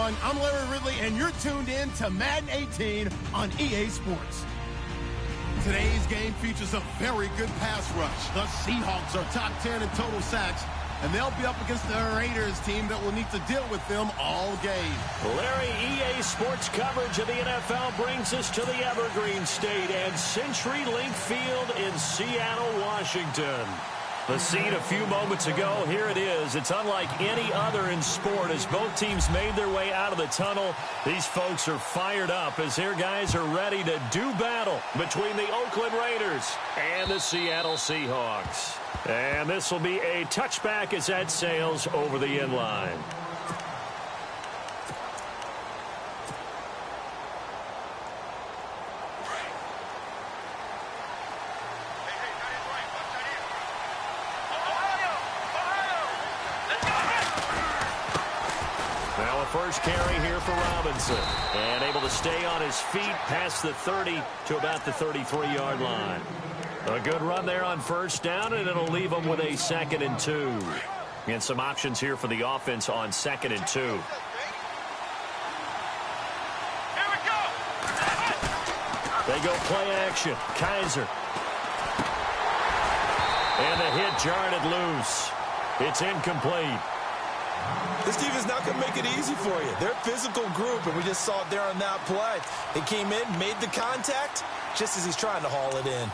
everyone. I'm Larry Ridley, and you're tuned in to Madden 18 on EA Sports. Today's game features a very good pass rush. The Seahawks are top 10 in total sacks, and they'll be up against the Raiders team that will need to deal with them all game. Larry, EA Sports coverage of the NFL brings us to the Evergreen State and CenturyLink Field in Seattle, Washington. The scene a few moments ago, here it is. It's unlike any other in sport as both teams made their way out of the tunnel. These folks are fired up as their guys are ready to do battle between the Oakland Raiders and the Seattle Seahawks. And this will be a touchback as that sails over the end line. First carry here for Robinson. And able to stay on his feet past the 30 to about the 33-yard line. A good run there on first down, and it'll leave them with a 2nd and 2. And some options here for the offense on 2nd and 2. Here we go. They go play action. Kaiser. And the hit jarred it loose. It's incomplete. This team is not going to make it easy for you. They're a physical group, and we just saw it there on that play. He came in, made the contact, just as he's trying to haul it in.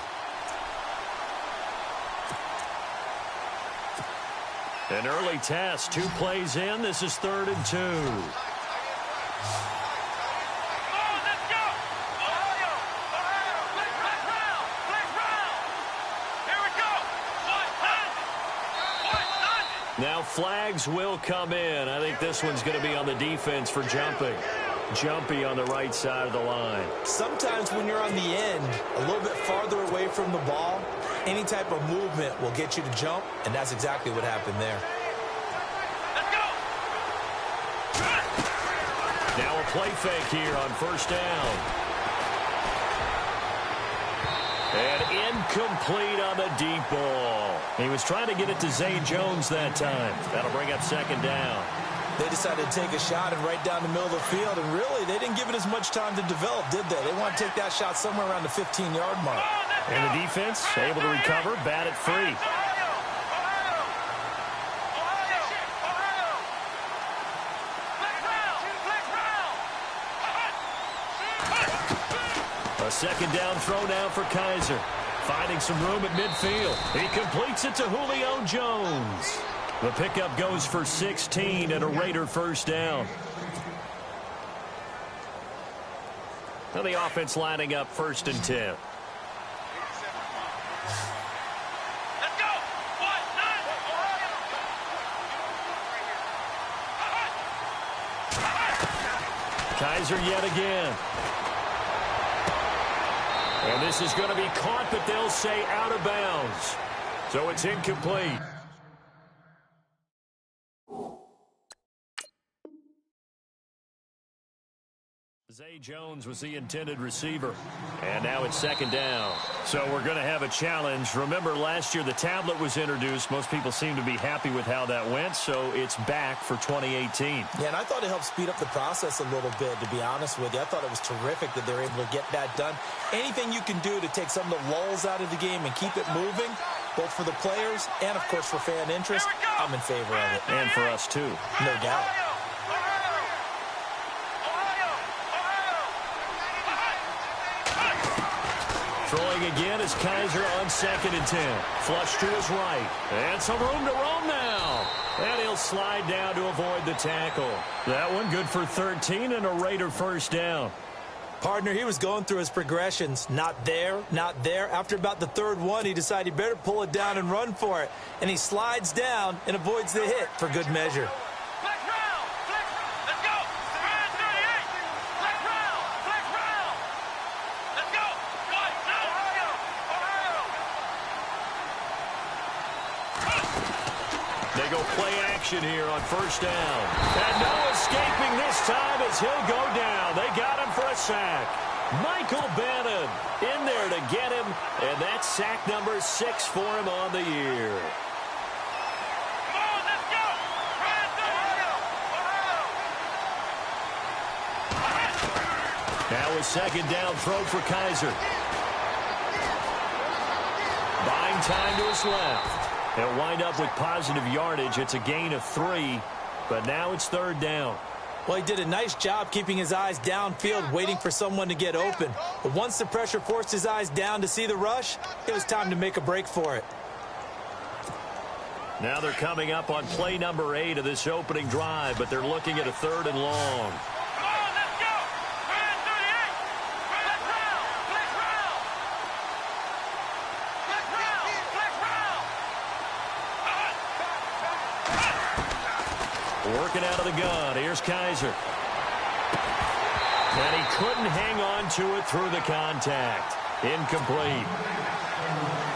An early test, 2 plays in. This is 3rd and 2. Now flags will come in. I think this one's going to be on the defense for jumping. Jumpy on the right side of the line. Sometimes when you're on the end, a little bit farther away from the ball, any type of movement will get you to jump, and that's exactly what happened there. Let's go! Now a play fake here on first down. And incomplete on the deep ball. He was trying to get it to Zay Jones that time. That'll bring up 2nd down. They decided to take a shot and right down the middle of the field, and really, they didn't give it as much time to develop, did they? They want to take that shot somewhere around the 15-yard mark. And the defense able to recover, bat it free. A 2nd down throw now for Kaiser. Finding some room at midfield. He completes it to Julio Jones. The pickup goes for 16 and a Raider first down. Now the offense lining up 1st and 10. Let's go! 1, 9. Kaiser yet again. And this is going to be caught, but they'll say out of bounds. So it's incomplete. Zay Jones was the intended receiver. And now it's 2nd down. So we're going to have a challenge. Remember, last year the tablet was introduced. Most people seem to be happy with how that went, so it's back for 2018. Yeah, and I thought it helped speed up the process a little bit, to be honest with you. I thought it was terrific that they were able to get that done. Anything you can do to take some of the lulls out of the game and keep it moving, both for the players and, of course, for fan interest, I'm in favor of it. And for us, too. No doubt. Throwing again is Kaiser on 2nd and 10. Flush to his right. And some room to roam now. And he'll slide down to avoid the tackle. That one good for 13 and a Raider first down. Partner, he was going through his progressions. Not there, not there. After about the 3rd one, he decided he better pull it down and run for it. And he slides down and avoids the hit for good measure. They go play action here on first down. And no escaping this time as he'll go down. They got him for a sack. Michael Bannon in there to get him. And that's sack number 6 for him on the year. Now a second down throw for Kaiser. Buying time to his left. He'll wind up with positive yardage. It's a gain of 3, but now it's third down. Well, he did a nice job keeping his eyes downfield, waiting for someone to get open. But once the pressure forced his eyes down to see the rush, it was time to make a break for it. Now they're coming up on play number 8 of this opening drive, but they're looking at a 3rd and long. Working out of the gun. Here's Kaiser. And he couldn't hang on to it through the contact. Incomplete.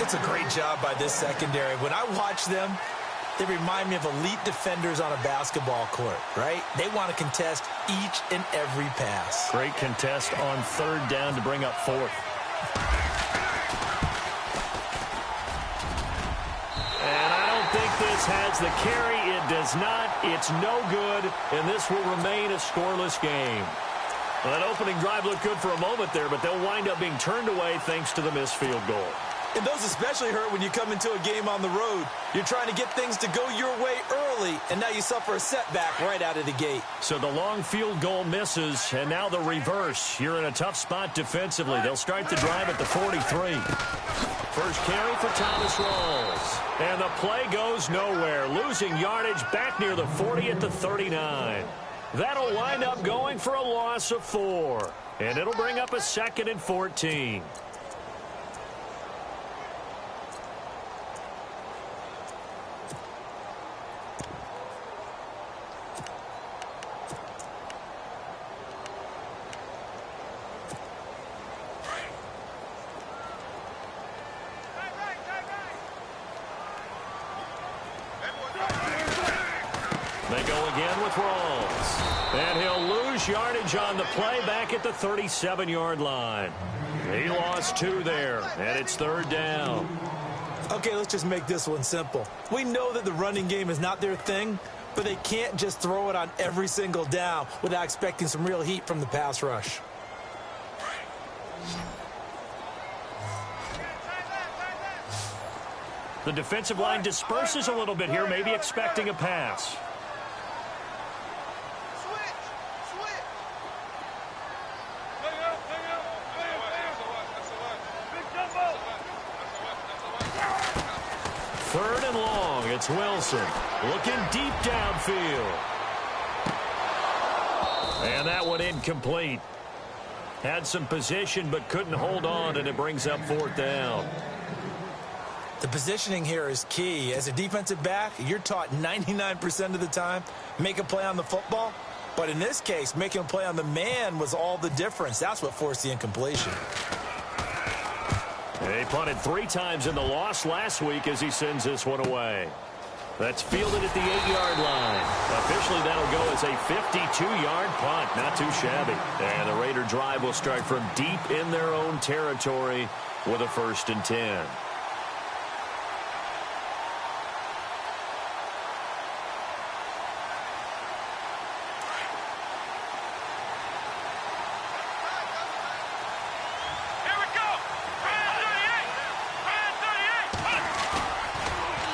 It's a great job by this secondary. When I watch them, they remind me of elite defenders on a basketball court, right? They want to contest each and every pass. Great contest on 3rd down to bring up 4th. This has the carry. It does not. It's no good, and this will remain a scoreless game. Well, that opening drive looked good for a moment there, but they'll wind up being turned away thanks to the missed field goal. And those especially hurt when you come into a game on the road. You're trying to get things to go your way early, and now you suffer a setback right out of the gate. So the long field goal misses, and now the reverse. You're in a tough spot defensively. They'll start the drive at the 43. First carry for Thomas Rawls. And the play goes nowhere. Losing yardage back near the 40 at the 39. That'll wind up going for a loss of 4. And it'll bring up a 2nd and 14. They go again with Rawls. And he'll lose yardage on the play back at the 37-yard line. He lost 2 there, and it's 3rd down. Okay, let's just make this one simple. We know that the running game is not their thing, but they can't just throw it on every single down without expecting some real heat from the pass rush. The defensive line disperses a little bit here, maybe expecting a pass. Third and long. It's Wilson looking deep downfield. And that one incomplete. Had some position but couldn't hold on, and it brings up 4th down. The positioning here is key. As a defensive back, you're taught 99% of the time, make a play on the football. But in this case, making a play on the man was all the difference. That's what forced the incompletion. He punted 3 times in the loss last week as he sends this one away. That's fielded at the 8-yard line. Officially, that'll go as a 52-yard punt. Not too shabby. And the Raider drive will start from deep in their own territory with a 1st and 10.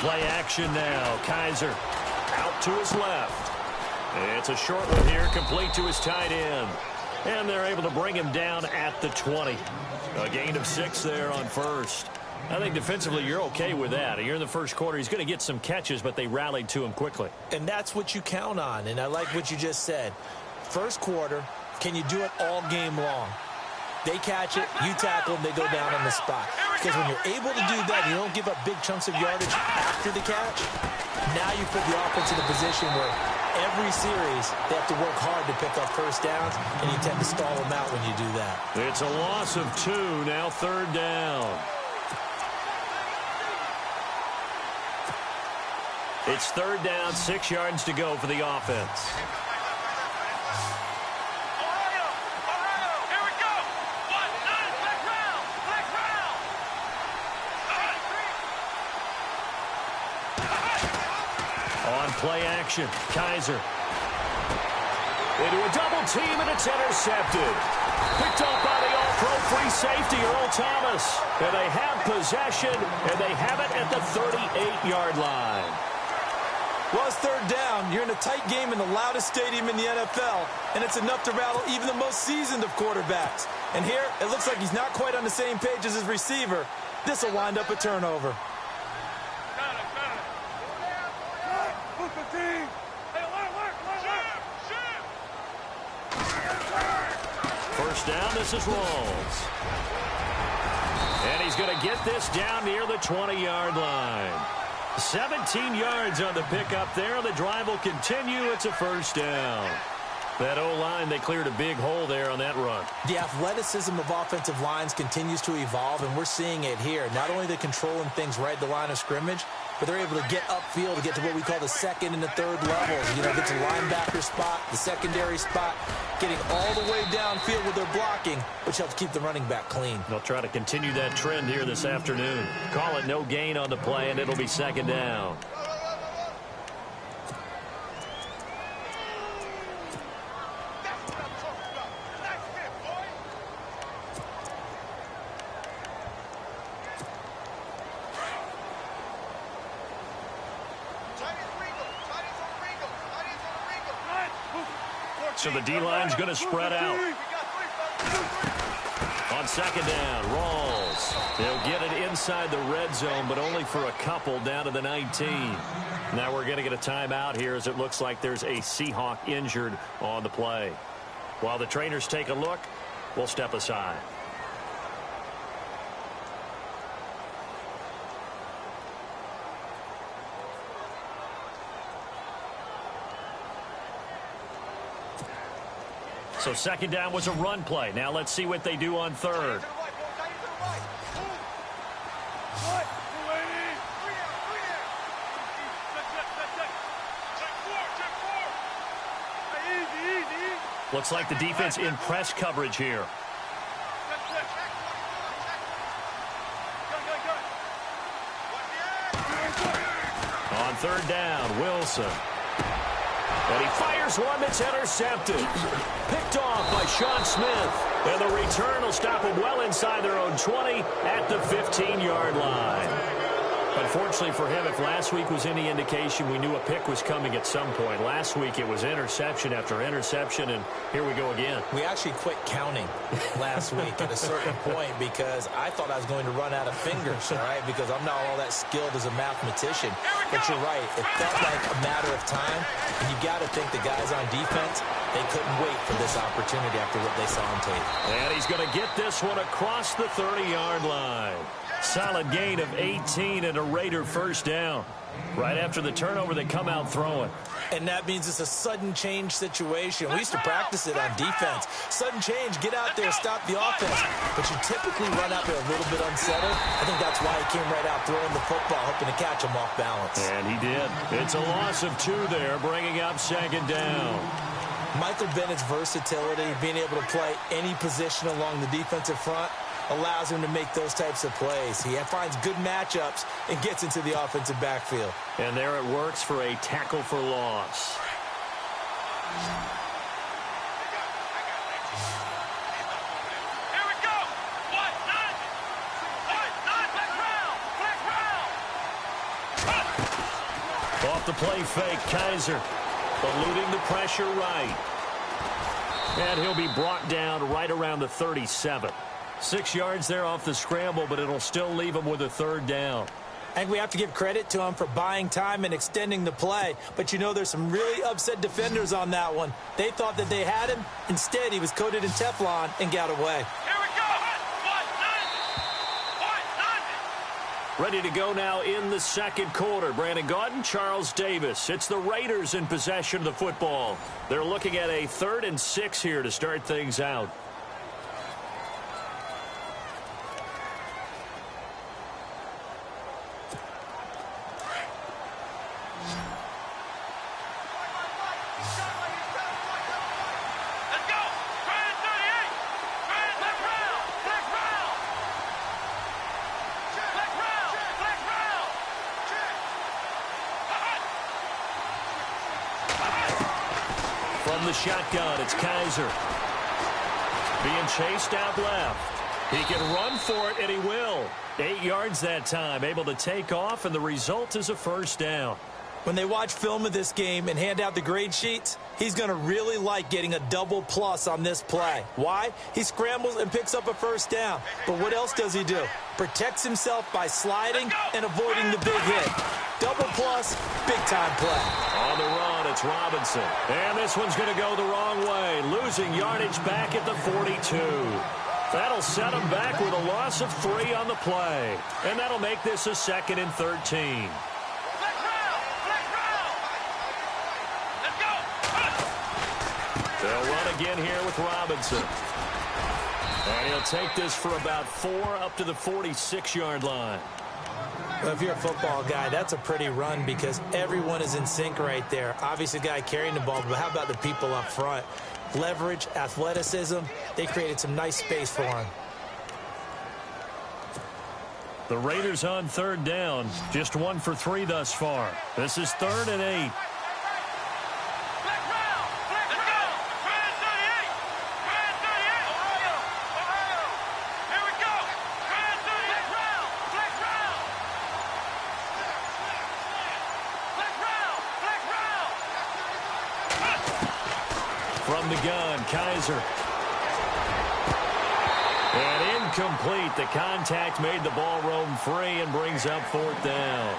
Play action now. Kaiser out to his left. It's a short one here, complete to his tight end. And they're able to bring him down at the 20. A gain of 6 there on 1st. I think defensively you're okay with that. Here in the first quarter, he's going to get some catches, but they rallied to him quickly. And that's what you count on, and I like what you just said. First quarter, can you do it all game long? They catch it, you tackle them, they go down on the spot. Because when you're able to do that, you don't give up big chunks of yardage after the catch. Now you put the offense in a position where every series they have to work hard to pick up 1st downs, and you tend to stall them out when you do that. It's a loss of 2, now 3rd down. It's 3rd down, 6 yards to go for the offense. Play action. Kaiser. Into a double team, and it's intercepted. Picked off by the all-pro free safety, Earl Thomas. And they have possession, and they have it at the 38-yard line. Well, it's third down. You're in a tight game in the loudest stadium in the NFL, and it's enough to rattle even the most seasoned of quarterbacks. And here, it looks like he's not quite on the same page as his receiver. This will wind up a turnover. First down, this is Rawls. And he's going to get this down near the 20-yard line. 17 yards on the pickup there. The drive will continue. It's a first down. That O-line, they cleared a big hole there on that run. The athleticism of offensive lines continues to evolve, and we're seeing it here. Not only are they controlling things right at the line of scrimmage, but they're able to get upfield to get to what we call the second and the third levels. You know, get to the linebacker spot, the secondary spot, getting all the way downfield with their blocking, which helps keep the running back clean. They'll try to continue that trend here this afternoon. Call it no gain on the play, and it'll be second down. So the D-line's going to spread out. On second down, Rawls. They'll get it inside the red zone, but only for a couple down to the 19. Now we're going to get a timeout here as it looks like there's a Seahawk injured on the play. While the trainers take a look, we'll step aside. So second down was a run play. Now let's see what they do on third. Looks like the defense in press coverage here. On third down, Wilson. And he fires one that's intercepted. Picked off by Sean Smith. And the return will stop him well inside their own 20 at the 15-yard line. Unfortunately for him, if last week was any indication, we knew a pick was coming at some point. Last week it was interception after interception, and here we go again. We actually quit counting last week at a certain point because I thought I was going to run out of fingers, all right, because I'm not all that skilled as a mathematician. But you're right. It felt like a matter of time, and you got to think the guys on defense, they couldn't wait for this opportunity after what they saw on tape. And he's going to get this one across the 30-yard line. Solid gain of 18 and a Raider first down. Right after the turnover, they come out throwing. And that means it's a sudden change situation. We used to practice it on defense. Sudden change, get out there, stop the offense. But you typically run out there a little bit unsettled. I think that's why he came right out throwing the football, hoping to catch him off balance. And he did. It's a loss of 2 there, bringing up second down. Michael Bennett's versatility, being able to play any position along the defensive front, allows him to make those types of plays. He finds good matchups and gets into the offensive backfield. And there it works for a tackle for loss. Here we go. What? Nine. Black round. Off the play fake, Kaiser eluding the pressure right. And he'll be brought down right around the 37. 6 yards there off the scramble, but it'll still leave him with a third down. I think we have to give credit to him for buying time and extending the play. But, you know, there's some really upset defenders on that one. They thought that they had him. Instead, he was coated in Teflon and got away. Here we go. Ready to go now in the second quarter. Brandon Gaudin, Charles Davis. It's the Raiders in possession of the football. They're looking at a 3rd and 6 here to start things out. From the shotgun, it's Kaiser. Being chased out left. He can run for it, and he will. 8 yards that time, able to take off, and the result is a first down. When they watch film of this game and hand out the grade sheets, he's going to really like getting a double plus on this play. Why? He scrambles and picks up a first down. But what else does he do? Protects himself by sliding and avoiding the big hit. Double plus, big-time play. On the run, it's Robinson. And this one's going to go the wrong way, losing yardage back at the 42. That'll set him back with a loss of 3 on the play. And that'll make this a 2nd and 13. They'll run again here with Robinson. And he'll take this for about 4 up to the 46-yard line. Well, if you're a football guy, that's a pretty run because everyone is in sync right there. Obviously, the guy carrying the ball, but how about the people up front? Leverage, athleticism, they created some nice space for him. The Raiders on 3rd down, just 1 for 3 thus far. This is 3rd and 8. From the gun, Kaiser. And incomplete. The contact made the ball roam free and brings up 4th down.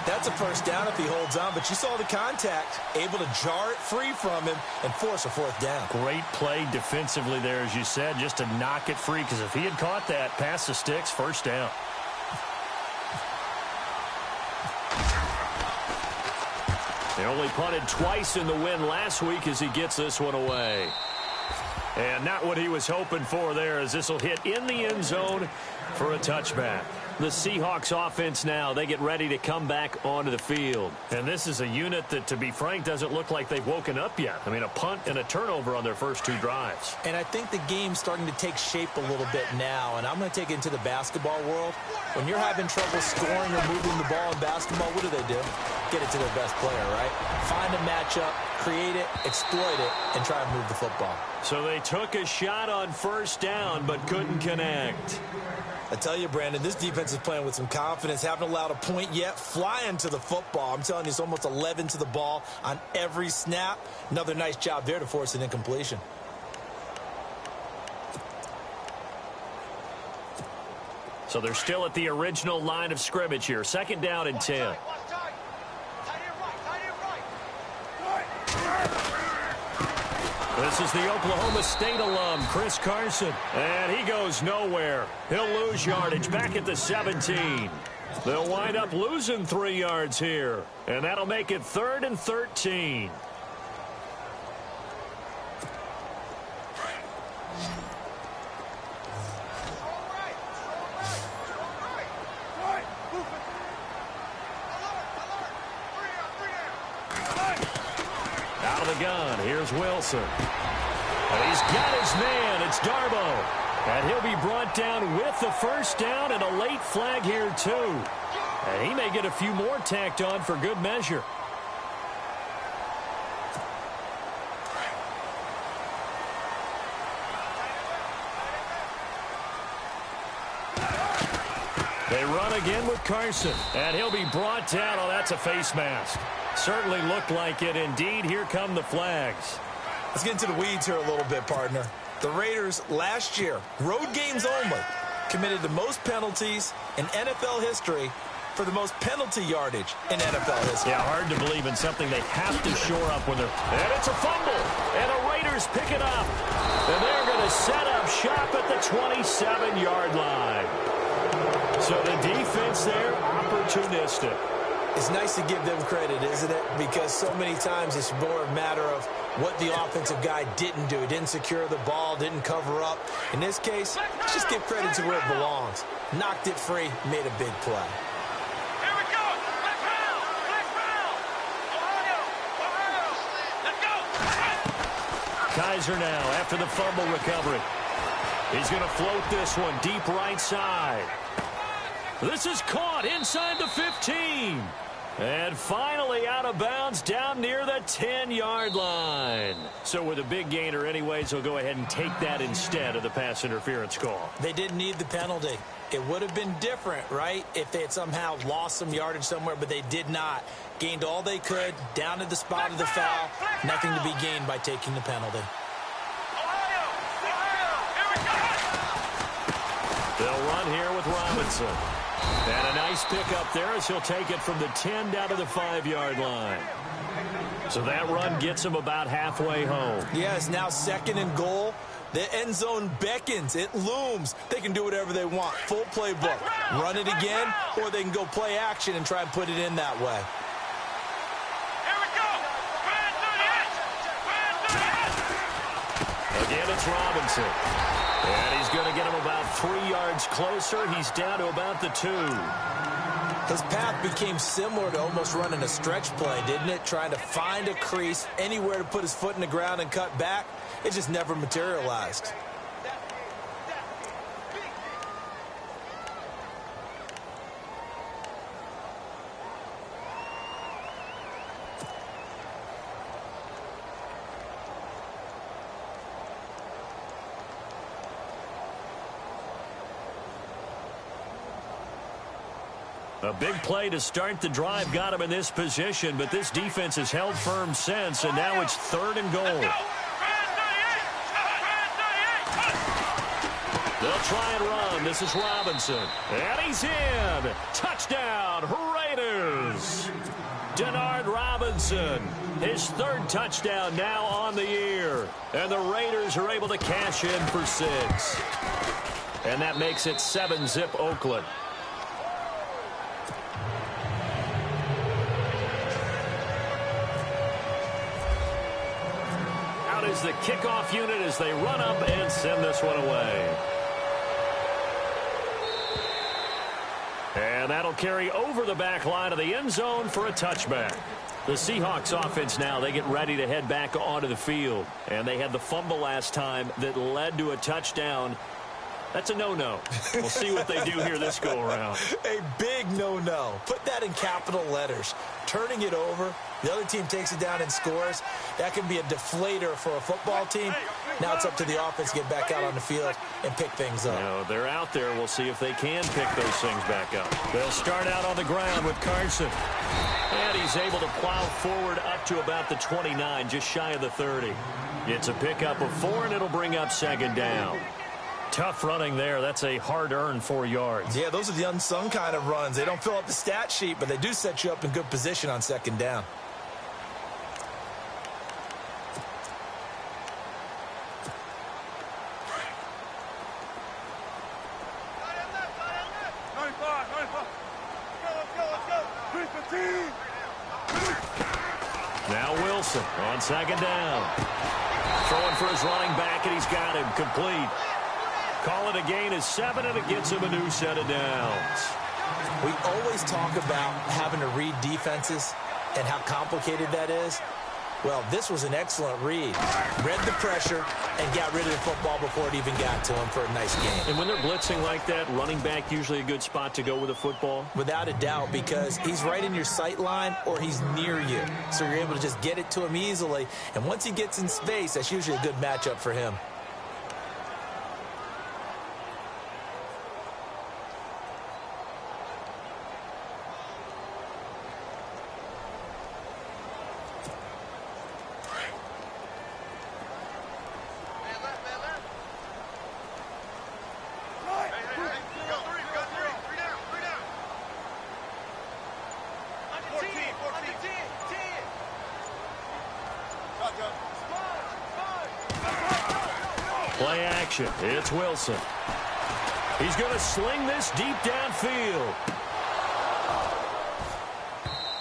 That's a first down if he holds on, but you saw the contact, able to jar it free from him and force a 4th down. Great play defensively there, as you said, just to knock it free, because if he had caught that, past the sticks, first down. They only punted twice in the win last week as he gets this one away. And not what he was hoping for there, as this will hit in the end zone for a touchback. The Seahawks offense now, they get ready to come back onto the field. And this is a unit that, to be frank, doesn't look like they've woken up yet. I mean, a punt and a turnover on their first 2 drives. And I think the game's starting to take shape a little bit now. And I'm going to take it into the basketball world. When you're having trouble scoring or moving the ball in basketball, what do? Get it to their best player, right? Find a matchup, create it, exploit it, and try and move the football. So they took a shot on first down, but couldn't connect. I tell you, Brandon, this defense is playing with some confidence. Haven't allowed a point yet. Flying to the football. I'm telling you, it's almost 11 to the ball on every snap. Another nice job there to force an incompletion. So they're still at the original line of scrimmage here. 2nd down and 10. This is the Oklahoma State alum, Chris Carson. And he goes nowhere. He'll lose yardage back at the 17. They'll wind up losing 3 yards here. And that'll make it 3rd and 13. Out of the gun, here's Wilson. And he's got his man, it's Darbo. And he'll be brought down with the first down and a late flag here too. And he may get a few more tacked on for good measure. They run again with Carson. And he'll be brought down. Oh, that's a face mask. Certainly looked like it. Indeed, here come the flags. Let's get into the weeds here a little bit, partner. The Raiders last year, road games only, committed the most penalties in NFL history for the most penalty yardage in NFL history. Yeah, hard to believe in something they have to shore up when they're... And it's a fumble. And the Raiders pick it up. And they're going to set up shop at the 27-yard line. So the defense there, opportunistic. It's nice to give them credit, isn't it? Because so many times it's more a matter of what the offensive guy didn't do. Didn't secure the ball, didn't cover up. In this case, let's just give credit to where it belongs. Knocked it free, made a big play. Here we go. Let's round. Let's round. Ohio. Let's go. Kaiser now after the fumble recovery. He's going to float this one deep right side. This is caught inside the 15. And finally out of bounds down near the 10-yard line. So with a big gainer anyways, he'll go ahead and take that instead of the pass interference call. They didn't need the penalty. It would have been different, right, if they had somehow lost some yardage somewhere, but they did not. Gained all they could, down to the spot of the foul. Nothing to be gained by taking the penalty. They'll run here with Robinson. And a nice pickup there as he'll take it from the 10 down to the 5-yard line. So that run gets him about halfway home. Yeah, it's now 2nd and goal. The end zone beckons. It looms. They can do whatever they want. Full playbook. Run it again, or they can go play action and try and put it in that way. Here we go. Again, it's Robinson. And he's going to get him about 3 yards closer. He's down to about the 2. His path became similar to almost running a stretch play, didn't it? Trying to find a crease, anywhere to put his foot in the ground and cut back. It just never materialized. A big play to start the drive got him in this position, but this defense has held firm since, and now it's 3rd and goal. They'll try and run. This is Robinson. And he's in. Touchdown, Raiders. Denard Robinson, his 3rd touchdown now on the year. And the Raiders are able to cash in for 6. And that makes it 7-zip Oakland. Out is the kickoff unit as they run up and send this one away. And that'll carry over the back line of the end zone for a touchback. The Seahawks offense now, they get ready to head back onto the field. And they had the fumble last time that led to a touchdown. That's a no-no. We'll see what they do here this go-around. A big no-no. Put that in capital letters. Turning it over, the other team takes it down and scores. That can be a deflator for a football team. Now it's up to the offense to get back out on the field and pick things up. No, they're out there. We'll see if they can pick those things back up. They'll start out on the ground with Carson. And he's able to plow forward up to about the 29, just shy of the 30. It's a pickup of 4, and it'll bring up 2nd down. Tough running there. That's a hard-earned 4 yards. Yeah, those are the unsung kind of runs. They don't fill up the stat sheet, but they do set you up in good position on 2nd down. Now Wilson on 2nd down. Throwing for his running back, and he's got him complete. Call it a gain of 7, and it gets him a new set of downs. We always talk about having to read defenses and how complicated that is. Well, this was an excellent read. Read the pressure and got rid of the football before it even got to him for a nice gain. And when they're blitzing like that, running back usually a good spot to go with a football? Without a doubt, because he's right in your sight line or he's near you. So you're able to just get it to him easily. And once he gets in space, that's usually a good matchup for him. Play action. It's Wilson. He's going to sling this deep downfield.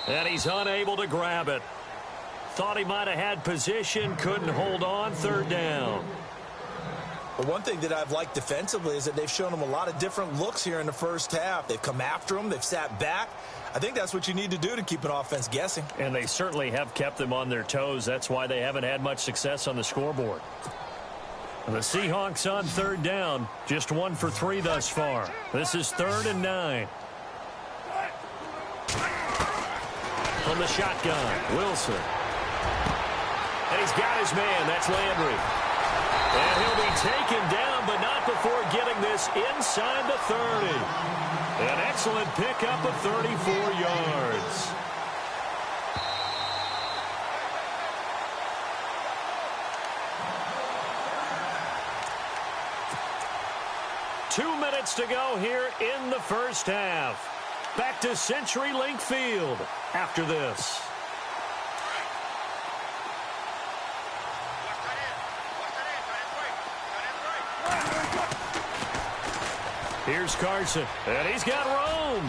And he's unable to grab it. Thought he might have had position, couldn't hold on. 3rd down. But one thing that I've liked defensively is that they've shown him a lot of different looks here in the first half. They've come after him. They've sat back. I think that's what you need to do to keep an offense guessing. And they certainly have kept them on their toes. That's why they haven't had much success on the scoreboard. The Seahawks on 3rd down. Just 1 for 3 thus far. This is 3rd and 9. from the shotgun. Wilson. And he's got his man. That's Landry. And he'll be taken down, but not before getting this inside the 30. An excellent pickup of 34 yards. Two minutes to go here in the first half. Back to CenturyLink Field after this. Here's Carson, and he's got room.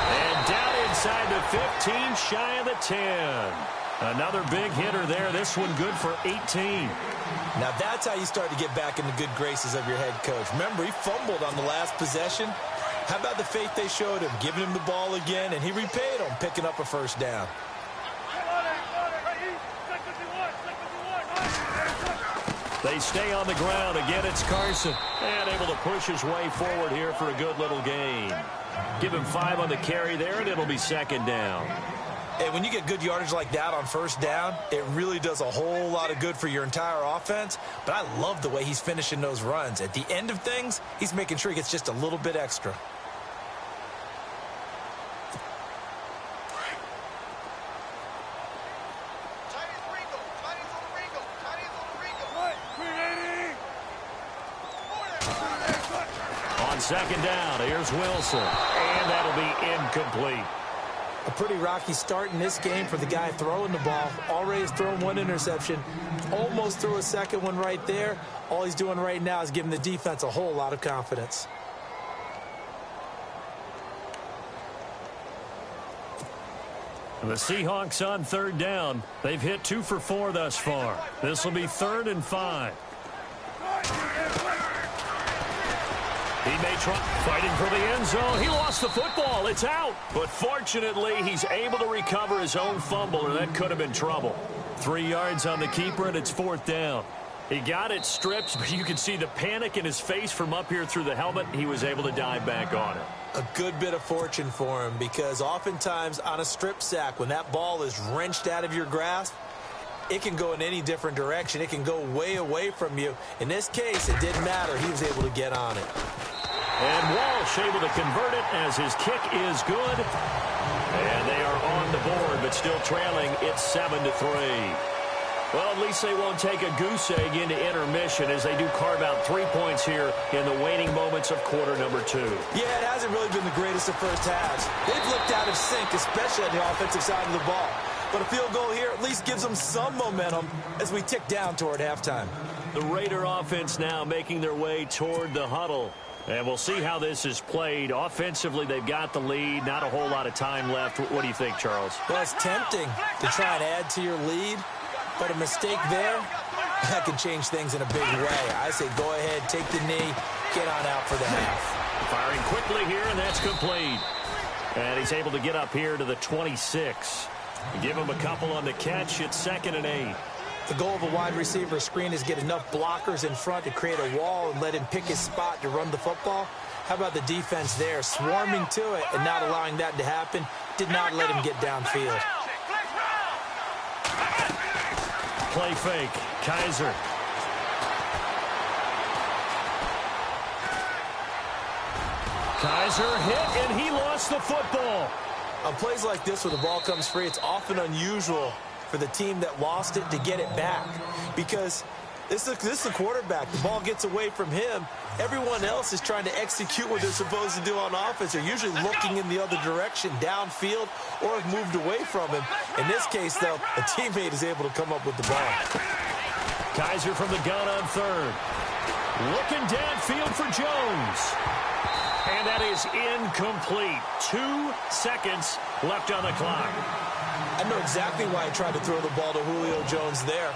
And down inside the 15, shy of the 10. Another big hitter there. This one good for 18. Now that's how you start to get back in the good graces of your head coach. Remember, he fumbled on the last possession. How about the faith they showed him, giving him the ball again, and he repaid them, picking up a first down. They stay on the ground. Again, it's Carson. And able to push his way forward here for a good little gain. Give him 5 on the carry there, and it'll be second down. And when you get good yardage like that on first down, it really does a whole lot of good for your entire offense. But I love the way he's finishing those runs. At the end of things, he's making sure he gets just a little bit extra. On second down, here's Wilson. And that'll be incomplete. A pretty rocky start in this game for the guy throwing the ball. Already has thrown 1 interception. Almost threw a second one right there. All he's doing right now is giving the defense a whole lot of confidence. And the Seahawks on third down. They've hit 2 for 4 thus far. This will be 3rd and 5. He may try fighting for the end zone. He lost the football. It's out. But fortunately, he's able to recover his own fumble, or that could have been trouble. 3 yards on the keeper, and it's 4th down. He got it stripped, but you can see the panic in his face from up here through the helmet. He was able to dive back on it. A good bit of fortune for him, because oftentimes on a strip sack, when that ball is wrenched out of your grasp, it can go in any different direction. It can go way away from you. In this case, it didn't matter. He was able to get on it. And Walsh able to convert it as his kick is good. And they are on the board, but still trailing. It's 7-3. Well, at least they won't take a goose egg into intermission as they do carve out 3 points here in the waning moments of quarter number 2. Yeah, it hasn't really been the greatest of first halves. They've looked out of sync, especially on the offensive side of the ball. But a field goal here at least gives them some momentum as we tick down toward halftime. The Raider offense now making their way toward the huddle. And we'll see how this is played. Offensively, they've got the lead. Not a whole lot of time left. What do you think, Charles? Well, it's tempting to try and add to your lead. But a mistake there, that can change things in a big way. I say go ahead, take the knee, get on out for the half. Firing quickly here, and that's complete. And he's able to get up here to the 26. Give him a couple on the catch. It's 2nd and 8. The goal of a wide receiver screen is get enough blockers in front to create a wall and let him pick his spot to run the football. How about the defense there, swarming to it and not allowing that to happen? Did not let him get downfield. Play fake. Kaiser. Kaiser hit, and he lost the football. On plays like this where the ball comes free, it's often unusual for the team that lost it to get it back, because this is the quarterback. The ball gets away from him. Everyone else is trying to execute what they're supposed to do on offense. They're usually looking in the other direction, downfield, or have moved away from him. In this case, though, a teammate is able to come up with the ball. Kaiser from the gun on 3rd. Looking downfield for Jones. And that is incomplete. 2 seconds left on the clock. I know exactly why I tried to throw the ball to Julio Jones there.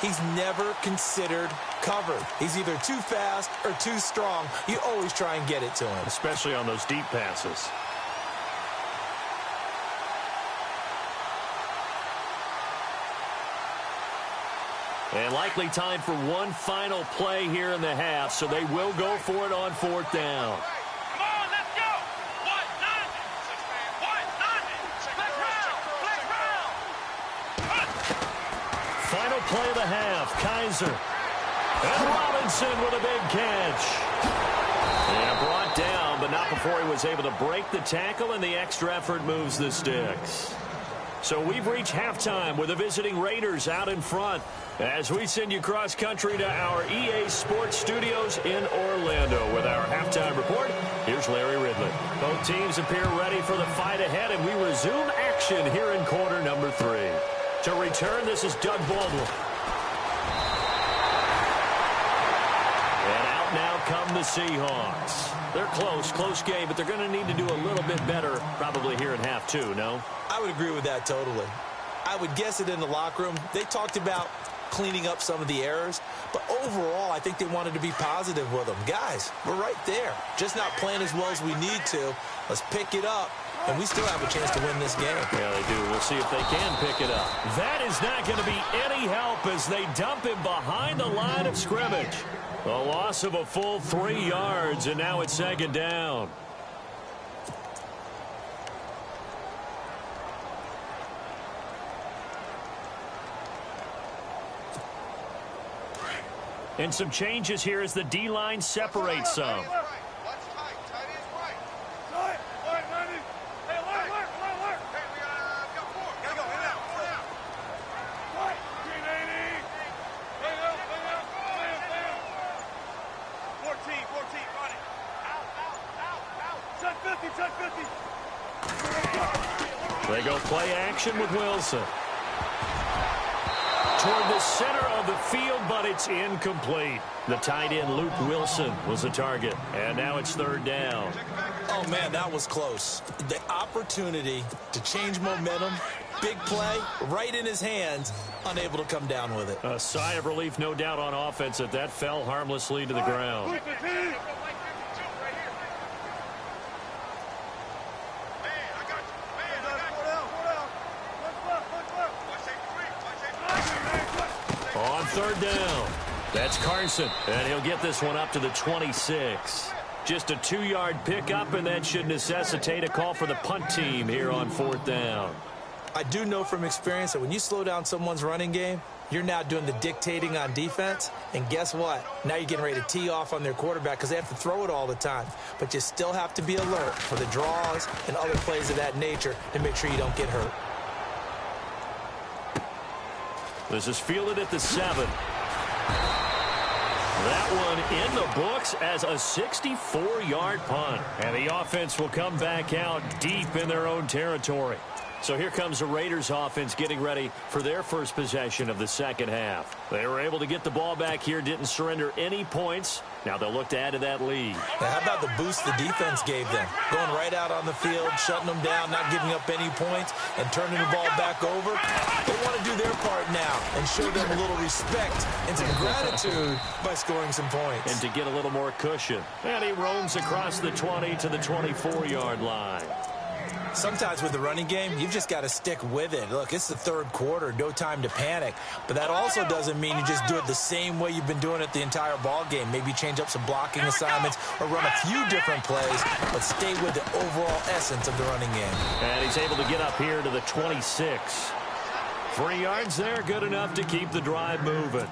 He's never considered covered. He's either too fast or too strong. You always try and get it to him. Especially on those deep passes. And likely time for one final play here in the half, so they will go for it on 4th down. Come on, let's go. 1-0. 1-0. final play of the half. Kaiser. And Robinson with a big catch. And brought down, but not before he was able to break the tackle, and the extra effort moves the sticks. So we've reached halftime with the visiting Raiders out in front. As we send you cross-country to our EA Sports Studios in Orlando with our halftime report, here's Larry Ridley. Both teams appear ready for the fight ahead, and we resume action here in quarter number 3. To return, this is Doug Baldwin. And out now come the Seahawks. They're close game, but they're going to need to do a little bit better probably here in half 2, no? I would agree with that totally. I would guess it in the locker room. They talked about cleaning up some of the errors, but overall I think they wanted to be positive with them. Guys, we're right there. Just not playing as well as we need to. Let's pick it up, and we still have a chance to win this game. Yeah, they do. We'll see if they can pick it up. That is not going to be any help as they dump him behind the line of scrimmage. A loss of a full 3 yards, and now it's second down. And some changes here as the D-line separates some. They go play action with Wilson. Toward the center of the field, but it's incomplete. The tight end, Luke Wilson, was the target. And now it's third down. Oh, man, that was close. The opportunity to change momentum, big play, right in his hands, unable to come down with it. A sigh of relief, no doubt, on offense that fell harmlessly to the ground. On third down, that's Carson, and he'll get this one up to the 26. Just a 2-yard pickup, and that should necessitate a call for the punt team here on fourth down. I do know from experience that when you slow down someone's running game, you're now doing the dictating on defense, and guess what? Now you're getting ready to tee off on their quarterback because they have to throw it all the time. But you still have to be alert for the draws and other plays of that nature to make sure you don't get hurt. This is fielded at the 7. That one in the books as a 64-yard punt. And the offense will come back out deep in their own territory. So here comes the Raiders offense getting ready for their first possession of the second half. They were able to get the ball back here, didn't surrender any points. Now they'll look to add to that lead. Now, how about the boost the defense gave them? Going right out on the field, shutting them down, not giving up any points, and turning the ball back over. They want to do their part now and show them a little respect and some gratitude by scoring some points. And to get a little more cushion. And he roams across the 20 to the 24-yard line. Sometimes with the running game, you've just got to stick with it. Look, it's the third quarter, no time to panic. But that also doesn't mean you just do it the same way you've been doing it the entire ball game. Maybe change up some blocking assignments or run a few different plays, but stay with the overall essence of the running game. And he's able to get up here to the 26. 3 yards there, good enough to keep the drive moving.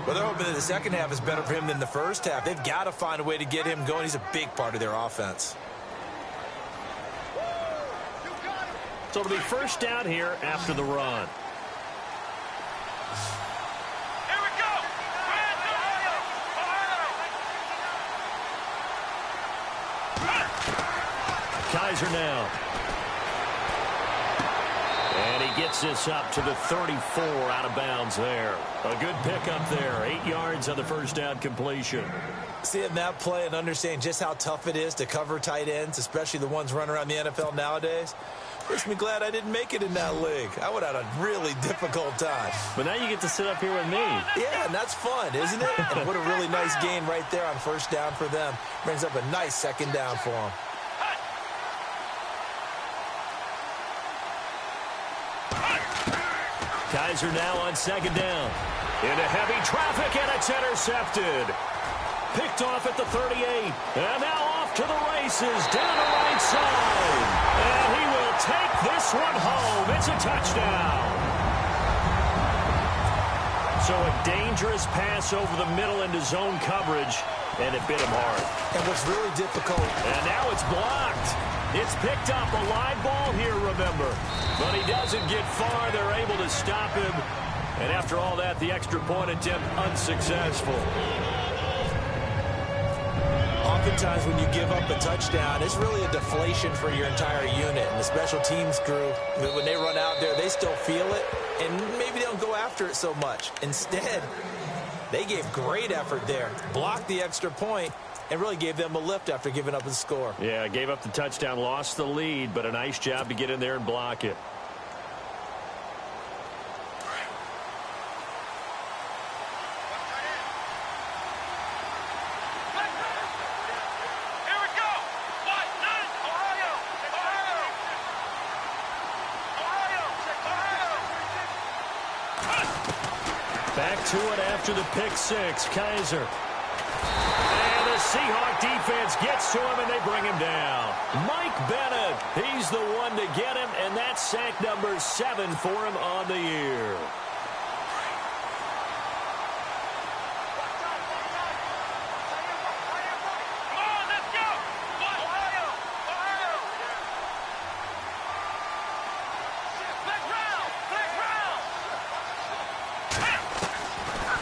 Well, they're hoping that the second half is better for him than the first half. They've got to find a way to get him going. He's a big part of their offense. So it'll be first down here after the run. Here we go. Kaiser now. And he gets this up to the 34 out of bounds there. A good pickup there. 8 yards on the first down completion. Seeing that play and understanding just how tough it is to cover tight ends, especially the ones running around the NFL nowadays, makes me glad I didn't make it in that league. I would have had a really difficult time. But now you get to sit up here with me. Yeah, and that's fun, isn't it? And what a really nice gain right there on first down for them. Brings up a nice second down for them. Kaiser now on second down. Into heavy traffic, and it's intercepted. Picked off at the 38. And now off to the races down the right side. And he will take this one home. It's a touchdown. So a dangerous pass over the middle into zone coverage, and it bit him hard. And what's really difficult... And now it's blocked. It's picked up, a live ball here, remember. But he doesn't get far. They're able to stop him. And after all that, the extra point attempt unsuccessful. Oftentimes when you give up a touchdown, it's really a deflation for your entire unit. And the special teams crew, when they run out there, they still feel it. And maybe they don't go after it so much. Instead, they gave great effort there. Blocked the extra point and really gave them a lift after giving up the score. Yeah, gave up the touchdown, lost the lead, but a nice job to get in there and block it. Back to it after the pick six. Kaiser. And the Seahawk defense gets to him, and they bring him down. Mike Bennett, he's the one to get him, and that's sack number 7 for him on the year.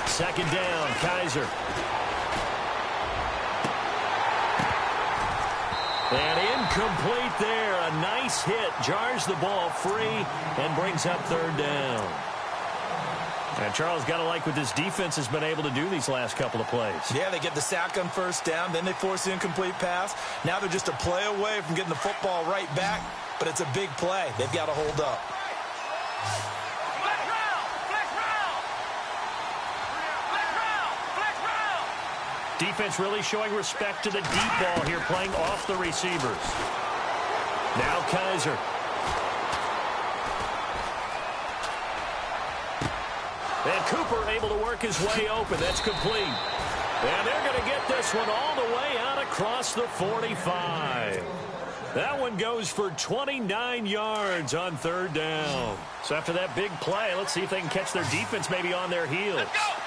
Second down, Kaiser. And incomplete there. A nice hit. Jars the ball free and brings up third down. And Charles, got to like what this defense has been able to do these last couple of plays. Yeah, they get the sack on first down. Then they force the incomplete pass. Now they're just a play away from getting the football right back. But it's a big play. They've got to hold up. Defense really showing respect to the deep ball here, playing off the receivers. Now Kaiser. And Cooper able to work his way open. That's complete. And they're going to get this one all the way out across the 45. That one goes for 29 yards on third down. So after that big play, let's see if they can catch their defense maybe on their heels. Let's go.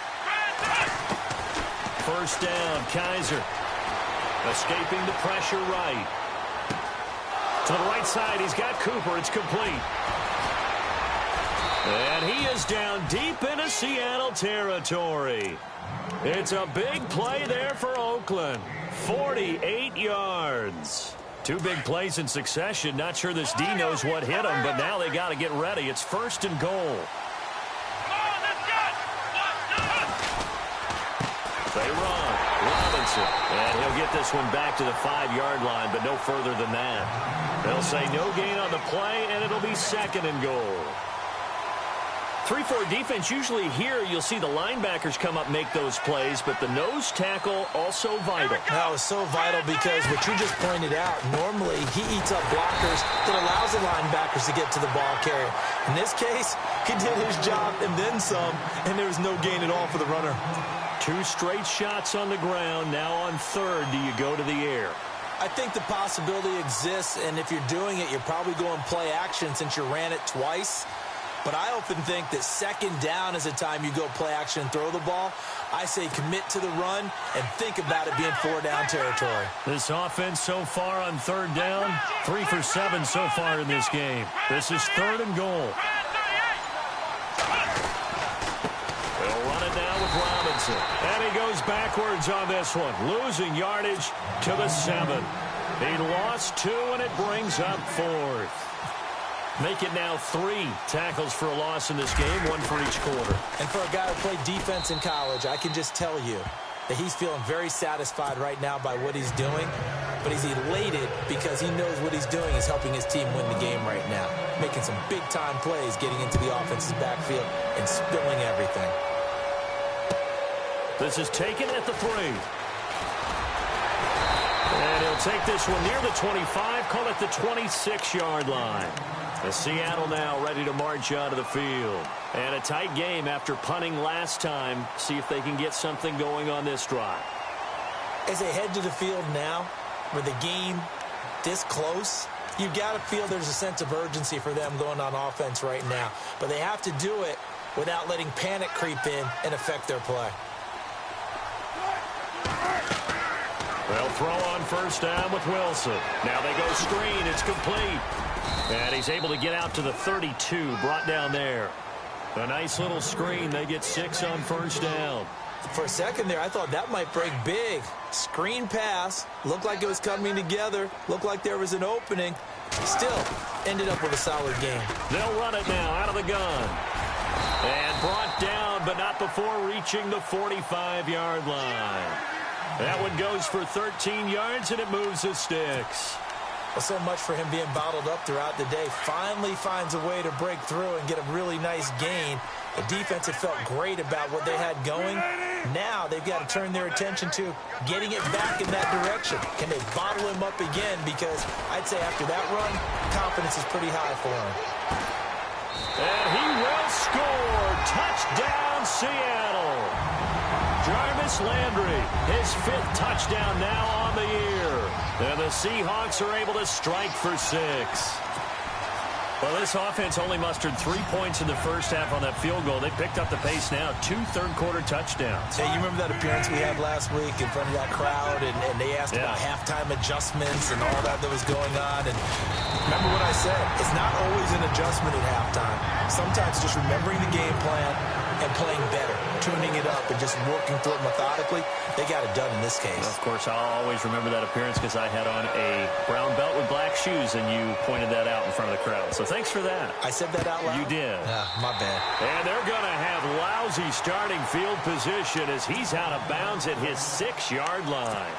First down, Kaiser. Escaping the pressure right. To the right side, he's got Cooper. It's complete. And he is down deep into Seattle territory. It's a big play there for Oakland. 48 yards. Two big plays in succession. Not sure this D knows what hit him, but now they got to get ready. It's first and goal. They run. Robinson. And he'll get this one back to the 5-yard line, but no further than that. They'll say no gain on the play, and it'll be second and goal. 3-4 defense, usually here you'll see the linebackers come up make those plays, but the nose tackle also vital. That was so vital because what you just pointed out, normally he eats up blockers that allows the linebackers to get to the ball carrier. In this case, he did his job and then some, and there was no gain at all for the runner. 2 straight shots on the ground. Now on third, do you go to the air? I think the possibility exists, and if you're doing it, you're probably going play action since you ran it twice. But I often think that second down is a time you go play action and throw the ball. I say commit to the run and think about it being 4-down territory. This offense so far on third down, 3 for 7 so far in this game. This is third and goal. They'll run it now with Robinson. And he goes backwards on this one, losing yardage to the 7. He lost 2, and it brings up 4th. Make it now 3 tackles for a loss in this game, 1 for each quarter. And for a guy who played defense in college, I can just tell you that he's feeling very satisfied right now by what he's doing. But he's elated because he knows what he's doing is helping his team win the game right now. Making some big-time plays, getting into the offense's backfield, and spilling everything. This is taken at the 3. And he'll take this one near the 25, call it the 26-yard line. The Seattle now ready to march out of the field. And a tight game after punting last time. See if they can get something going on this drive. As they head to the field now, with the game this close, you've got to feel there's a sense of urgency for them going on offense right now. But they have to do it without letting panic creep in and affect their play. They'll throw on first down with Wilson. Now they go screen. It's complete. And he's able to get out to the 32, brought down there. A nice little screen. They get 6 on first down. For a second there, I thought that might break big. Screen pass. Looked like it was coming together. Looked like there was an opening. Still ended up with a solid game. They'll run it now out of the gun. And brought down, but not before reaching the 45-yard line. That one goes for 13 yards, and it moves the sticks. Well, so much for him being bottled up throughout the day. Finally finds a way to break through and get a really nice gain. The defense had felt great about what they had going. Now they've got to turn their attention to getting it back in that direction. Can they bottle him up again? Because I'd say after that run, confidence is pretty high for him. And he will score. Touchdown, Seattle. Jarvis Landry, his 5th touchdown now on the year. And the Seahawks are able to strike for 6. Well, this offense only mustered 3 points in the first half on that field goal. They picked up the pace now. 2 third-quarter touchdowns. Hey, you remember that appearance we had last week in front of that crowd, and they asked about halftime adjustments and all that was going on. And remember what I said. It's not always an adjustment at halftime. Sometimes just remembering the game plan and playing better, tuning it up and just working through it methodically. They got it done in this case. Of course, I'll always remember that appearance because I had on a brown belt with black shoes, and you pointed that out in front of the crowd. So thanks for that. I said that out loud? You did. My bad. And they're going to have lousy starting field position as he's out of bounds at his 6-yard line.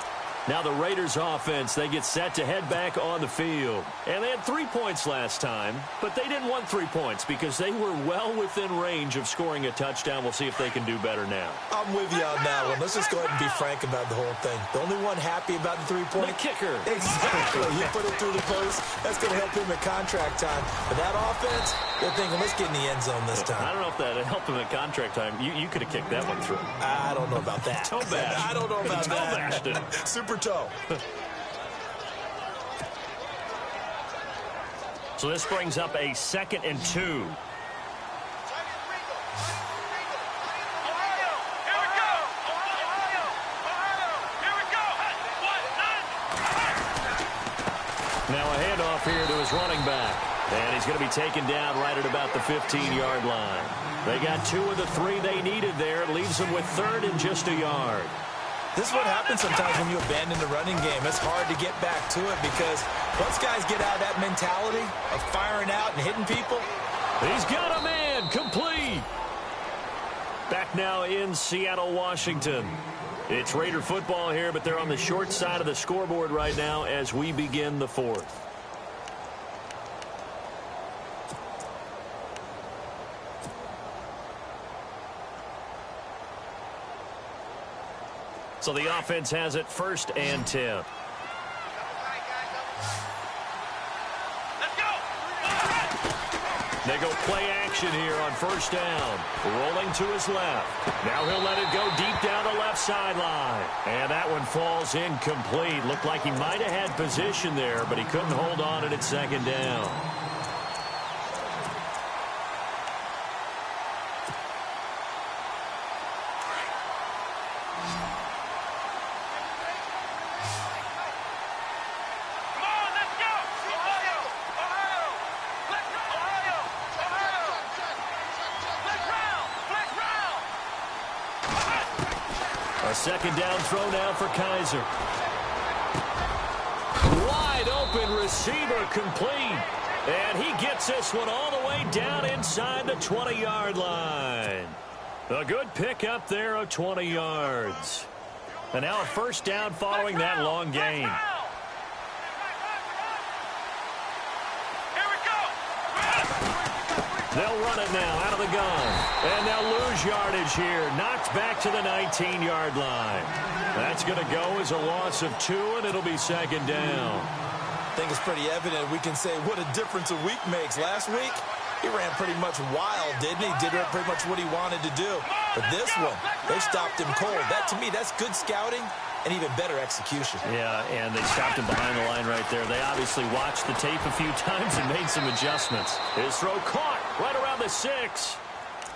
Now the Raiders offense, they get set to head back on the field. And they had 3 points last time, but they didn't want 3 points because they were well within range of scoring a touchdown. We'll see if they can do better now. I'm with you on that one. Let's just go ahead and be frank about the whole thing. The only one happy about the 3-point? The kicker. Exactly. He put it through the post. That's going to help him at contract time. But that offense, they're thinking, let's get in the end zone this time. I don't know if that helped him at contract time. You could have kicked that one through. I don't know about that. Toe bash. I don't know about Toe that. bashed it. Super toe. So this brings up a 2nd and 2. Now a handoff here to his running back. And he's going to be taken down right at about the 15-yard line. They got 2 of the 3 they needed there. It leaves them with 3rd and just a yard. This is what happens sometimes when you abandon the running game. It's hard to get back to it because once guys get out of that mentality of firing out and hitting people. He's got a man complete. Back now in Seattle, Washington. It's Raider football here, but they're on the short side of the scoreboard right now as we begin the 4th. So the offense has it 1st and 10. They go play action here on first down. Rolling to his left. Now he'll let it go deep down the left sideline. And that one falls incomplete. Looked like he might have had position there, but he couldn't hold on at 2nd down. A 2nd down throw now for Kaiser. Wide open receiver complete. And he gets this one all the way down inside the 20-yard line. A good pickup there of 20 yards. And now a 1st down following that long gain. They'll run it now out of the gun. And they'll lose yardage here. Knocked back to the 19-yard line. That's going to go as a loss of 2, and it'll be 2nd down. I think it's pretty evident. We can say what a difference a week makes. Last week, he ran pretty much wild, didn't he? Did pretty much what he wanted to do. But this one, they stopped him cold. That, to me, that's good scouting and even better execution. Yeah, and they stopped him behind the line right there. They obviously watched the tape a few times and made some adjustments. His throw caught right around the 6.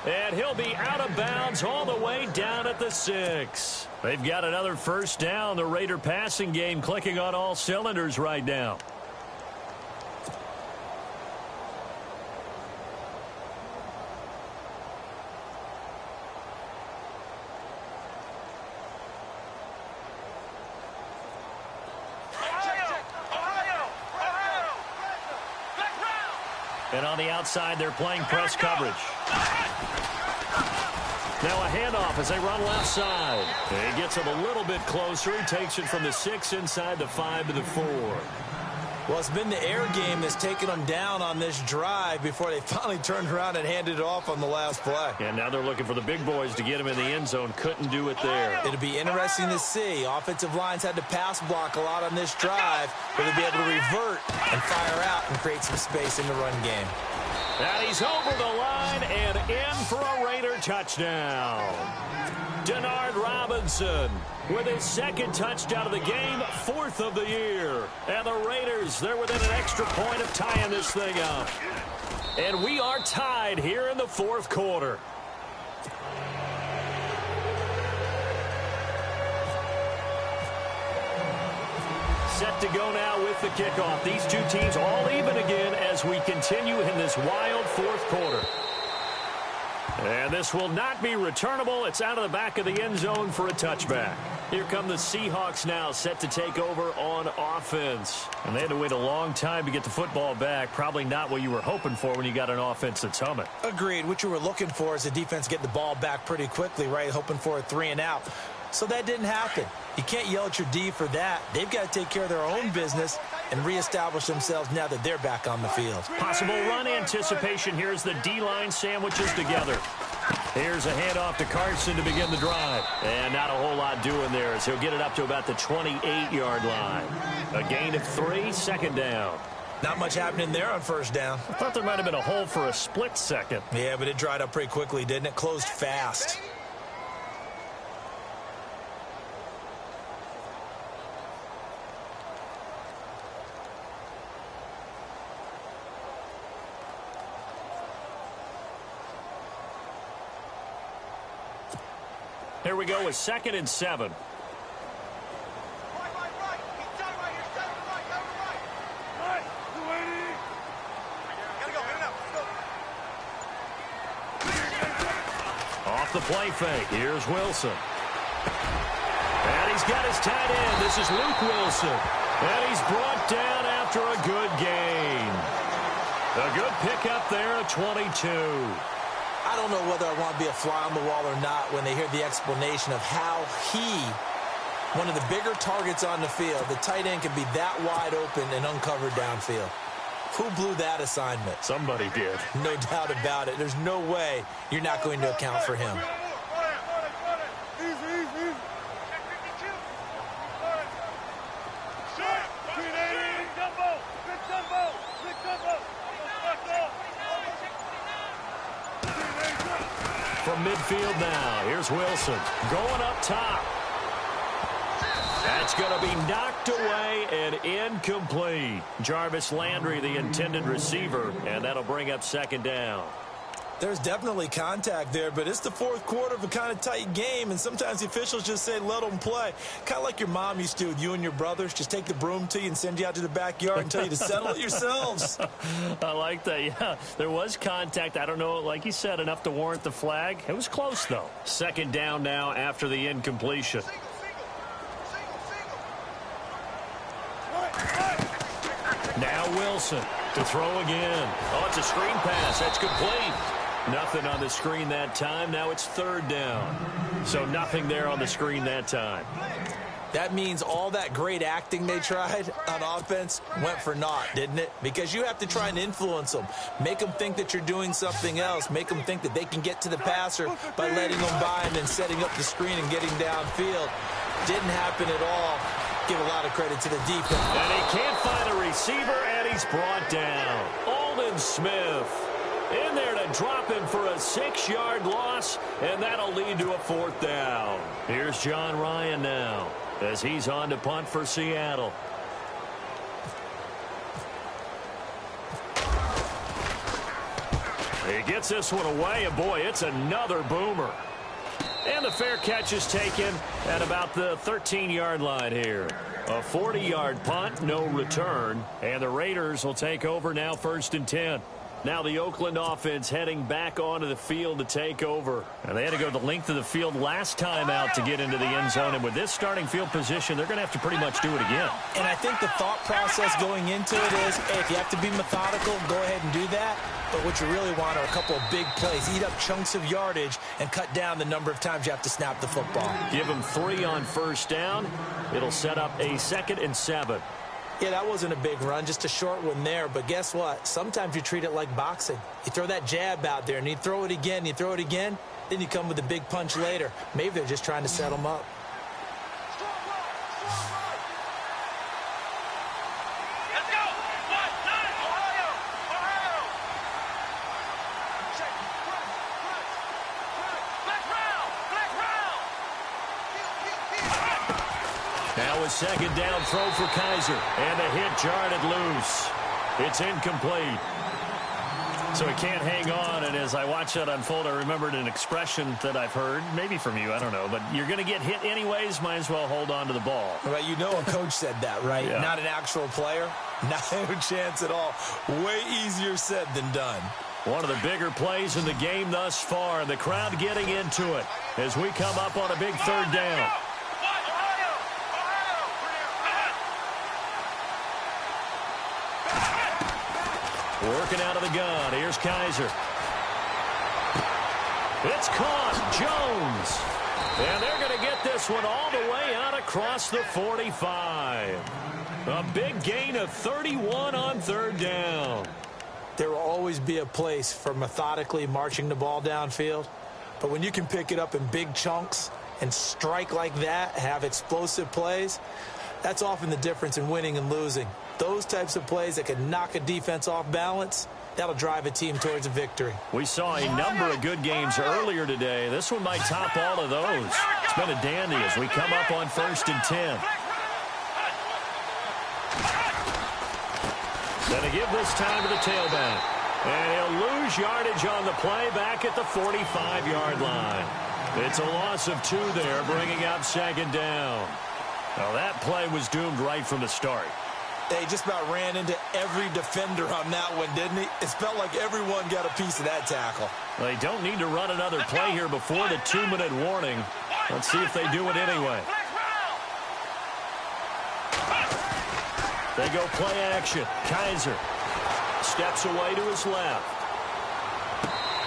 And he'll be out of bounds all the way down at the 6. They've got another first down. The Raider passing game clicking on all cylinders right now. And on the outside, they're playing press coverage. Now a handoff as they run left side. He gets him a little bit closer. He takes it from the 6 inside the 5 to the 4. Well, it's been the air game that's taken them down on this drive before they finally turned around and handed it off on the last play. And now they're looking for the big boys to get him in the end zone. Couldn't do it there. It'll be interesting to see. Offensive lines had to pass block a lot on this drive. Will they be able to revert and fire out and create some space in the run game? And he's over the line and in for a Raider touchdown. Denard Robinson with his second touchdown of the game, 4th of the year. And the Raiders, they're within an extra point of tying this thing up. And we are tied here in the 4th quarter. Set to go now with the kickoff. These two teams all even again as we continue in this wild 4th quarter. And this will not be returnable. It's out of the back of the end zone for a touchback. Here come the Seahawks now, set to take over on offense. And they had to wait a long time to get the football back. Probably not what you were hoping for when you got an offense that's humming. Agreed. What you were looking for is the defense get the ball back pretty quickly, right? Hoping for a 3 and out. So that didn't happen. You can't yell at your D for that. They've got to take care of their own business and reestablish themselves now that they're back on the field. Possible run anticipation. Here's the D-line sandwiches together. Here's a handoff to Carson to begin the drive. And not a whole lot doing there as he'll get it up to about the 28-yard line. A gain of 3, second down. Not much happening there on first down. I thought there might have been a hole for a split second. Yeah, but it dried up pretty quickly, didn't it? Closed fast. Here we go with 2nd and 7. Off the play fake. Here's Wilson. And he's got his tight end. This is Luke Wilson. And he's brought down after a good gain. A good pickup there at 22. I don't know whether I want to be a fly on the wall or not when they hear the explanation of how one of the bigger targets on the field, the tight end can be that wide open and uncovered downfield. Who blew that assignment? Somebody did. No doubt about it. There's no way you're not going to account for him. From midfield now, here's Wilson going up top. That's going to be knocked away and incomplete. Jarvis Landry, the intended receiver, and that'll bring up 2nd down. There's definitely contact there, but it's the 4th quarter of a kind of tight game, and sometimes the officials just say, let them play. Kind of like your mom used to with you and your brothers. Just take the broom to you and send you out to the backyard and tell you to settle it yourselves. I like that, yeah. There was contact. I don't know, like you said, enough to warrant the flag. It was close, though. 2nd down now after the incompletion. Now Wilson to throw again. Oh, it's a screen pass. That's complete. Nothing on the screen that time. Now it's 3rd down. So nothing there on the screen that time. That means all that great acting they tried on offense went for naught, didn't it? Because you have to try and influence them. Make them think that you're doing something else. Make them think that they can get to the passer by letting them by and then setting up the screen and getting downfield. Didn't happen at all. Give a lot of credit to the defense. And he can't find a receiver, and he's brought down. Aldon Smith in there to drop him for a 6-yard loss, and that'll lead to a 4th down. Here's John Ryan now as he's on to punt for Seattle. He gets this one away, and boy, it's another boomer. And the fair catch is taken at about the 13-yard line here. A 40-yard punt, no return, and the Raiders will take over now, 1st and 10. Now the Oakland offense heading back onto the field to take over. And they had to go the length of the field last time out to get into the end zone. And with this starting field position, they're going to have to pretty much do it again. And I think the thought process going into it is, hey, if you have to be methodical, go ahead and do that. But what you really want are a couple of big plays. Eat up chunks of yardage and cut down the number of times you have to snap the football. Give them 3 on 1st down. It'll set up a 2nd and 7. Yeah, that wasn't a big run, just a short one there. But guess what? Sometimes you treat it like boxing. You throw that jab out there, and you throw it again, you throw it again, then you come with a big punch later. Maybe they're just trying to set them up. Let's go. 1-9. Ohio. Black round. Now a 2nd down throw for Kaiser. And the hit jarred it loose. It's incomplete. So he can't hang on, and as I watch that unfold, I remembered an expression that I've heard, maybe from you, I don't know, but you're going to get hit anyways, might as well hold on to the ball. Right, you know a coach said that, right? Yeah. Not an actual player. Not a chance at all. Way easier said than done. One of the bigger plays in the game thus far, the crowd getting into it as we come up on a big 3rd down. Working out of the gun. Here's Kaiser. It's caught. Jones. And they're going to get this one all the way out across the 45. A big gain of 31 on 3rd down. There will always be a place for methodically marching the ball downfield. But when you can pick it up in big chunks and strike like that, have explosive plays, that's often the difference in winning and losing. Those types of plays that can knock a defense off balance, that'll drive a team towards a victory. We saw a number of good games earlier today. This one might top all of those. It's been a dandy as we come up on 1st and 10. Going to give this time to the tailback. And he'll lose yardage on the play back at the 45-yard line. It's a loss of 2 there, bringing up 2nd down. Well, that play was doomed right from the start. They just about ran into every defender on that one, didn't he? It felt like everyone got a piece of that tackle. They don't need to run another play here before the 2-minute warning. Let's see if they do it anyway. They go play action. Kaiser steps away to his left.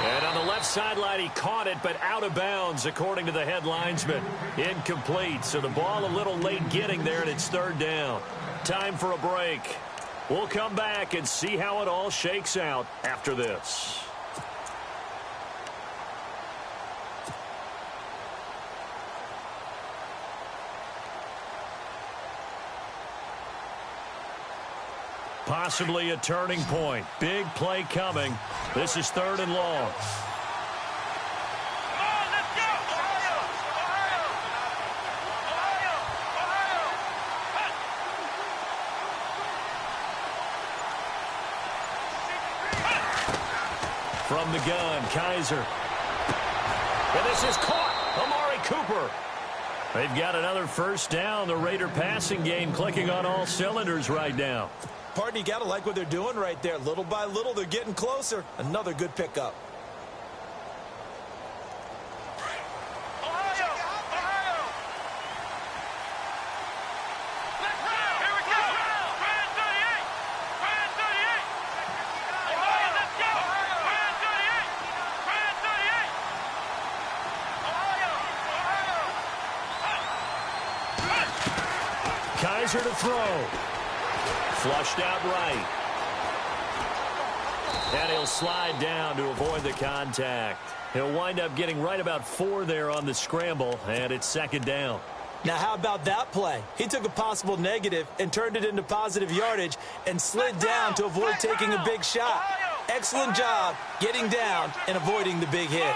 And on the left sideline, he caught it, but out of bounds, according to the head linesman. Incomplete, so the ball a little late getting there, and it's 3rd down. Time for a break. We'll come back and see how it all shakes out after this. Possibly a turning point. Big play coming. This is 3rd and long. From the gun, Kaiser. And this is caught. Amari Cooper. They've got another 1st down. The Raider passing game clicking on all cylinders right now. Partner, you got to like what they're doing right there. Little by little, they're getting closer. Another good pickup. Kaiser to throw. Flushed out right. And he'll slide down to avoid the contact. He'll wind up getting right about 4 there on the scramble, and it's 2nd down. Now, how about that play? He took a possible negative and turned it into positive yardage and slid down to avoid taking a big shot. Excellent job getting down and avoiding the big hit.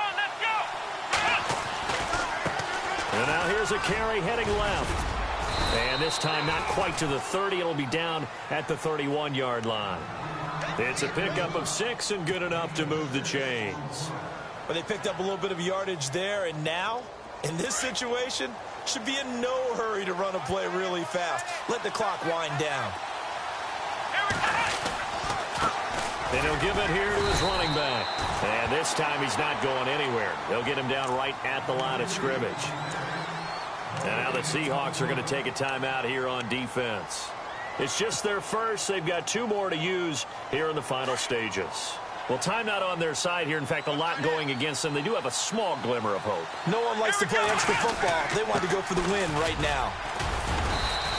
And now here's a carry heading left. And this time not quite to the 30. It'll be down at the 31-yard line. It's a pickup of 6 and good enough to move the chains. But they picked up a little bit of yardage there, and now, in this situation, should be in no hurry to run a play really fast. Let the clock wind down. And he'll give it here to his running back. And this time he's not going anywhere. They'll get him down right at the line of scrimmage. And now the Seahawks are going to take a timeout here on defense. It's just their first. They've got 2 more to use here in the final stages. Well, timeout on their side here. In fact, a lot going against them. They do have a small glimmer of hope. No one likes to play extra football. They want to go for the win right now.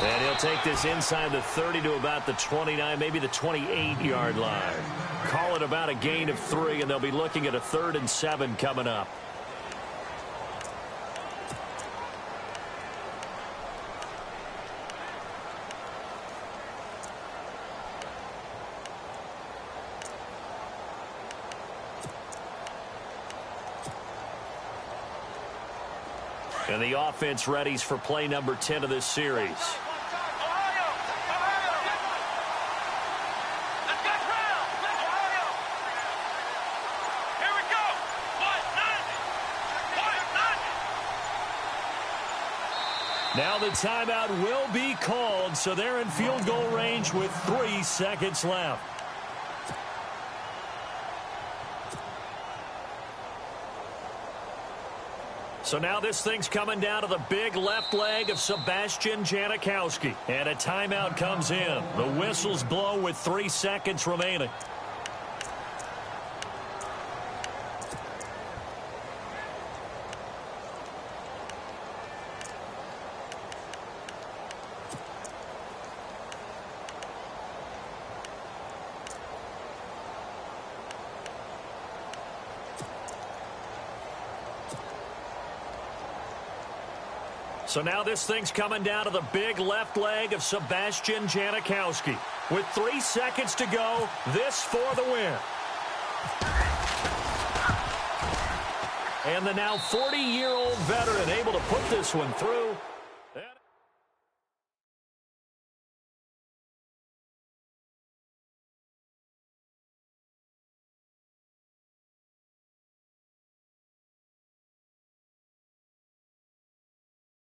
And he'll take this inside the 30 to about the 29, maybe the 28-yard line. Call it about a gain of 3, and they'll be looking at a 3rd and 7 coming up. And the offense readies for play number 10 of this series. Now the timeout will be called, so they're in field goal range with 3 seconds left. So now this thing's coming down to the big left leg of Sebastian Janikowski. And a timeout comes in. The whistles blow with 3 seconds remaining. So now this thing's coming down to the big left leg of Sebastian Janikowski. With 3 seconds to go, this for the win. And the now 40-year-old veteran able to put this one through.